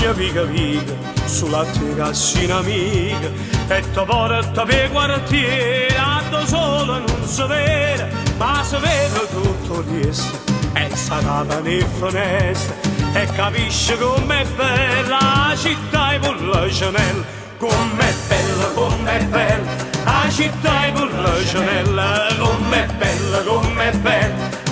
mia viga viga, sulla te cassina amica, e ti porta per quartiere, da solo non si vede, ma si vede tutto questo, e sarà nel finestra, e capisce com'è bella la città e con la Chanel, com'è bella, la città e con la Chanel, com'è bella,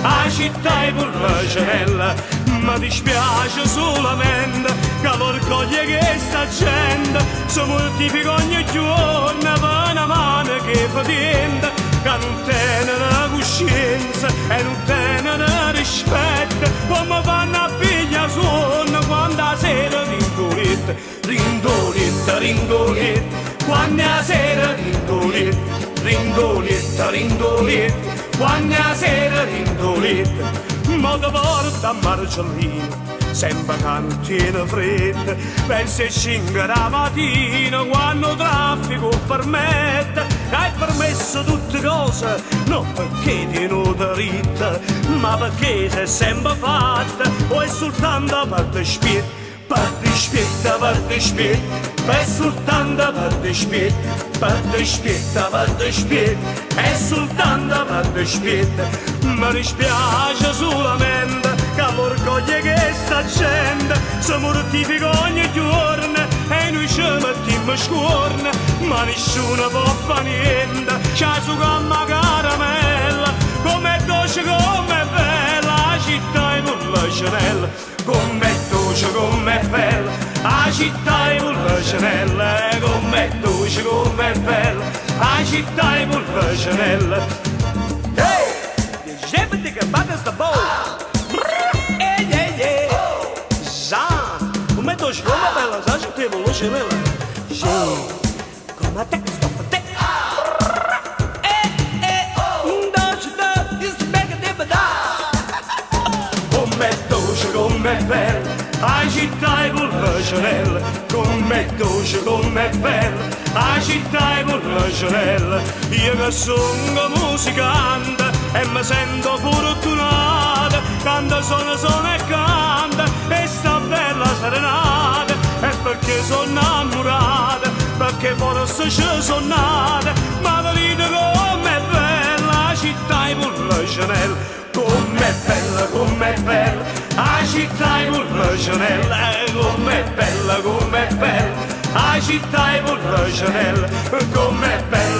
la città e con la Chanel. Mi dispiace solamente che l'orgoglio che sta gente si moltiplica ogni giorno per una mano che fa niente, che non tengono coscienza e non tengono rispetto, come fanno a pigliare sonno quando la sera rindoletta, rindoletta, rindoletta, quando la sera rindoletta, rindoletta, rindoletta, quando la sera rindoletta. Ma ti porta a Marcellino, sempre cantina fredda, pensi a 5 la mattina quando il traffico permette, hai permesso tutte cose, non perché ti nota ritta, ma perché sei sempre fatta, o è soltanto per te spiet. Partecipietta, è soltanto partecipietta, è soltanto partecipietta. Mi dispiace solamente che l'orgoglio che sta gente si mortifica ogni giorno e noi ci mettiamo scorna, ma nessuno può fare niente, c'è su gamma caramella, com'è dolce, com'è bella la città e con la Chanel. Com'è dolce, com'è bella la città e con la Chanel, com'è dolce, com'è bella la città e con la Chanel. Hey! Gente che batte sta bolla! Già! Com'è dolce, com'è bella la città e con la Chanel? Com'è te sta per te? Com'è bella la città e con la Chanel, com'è dolce, com'è bella la città e con la Chanel. Io che sono musicante e mi sento fortunata, quando sono e canta e sta bella serenata, è perché sono innamorata, perché forse ci sono nata, ma vedete com'è bella la città e con la Chanel. Com'è bella la città e con la Chanel, com'è bella la città e con la Chanel, com'è bella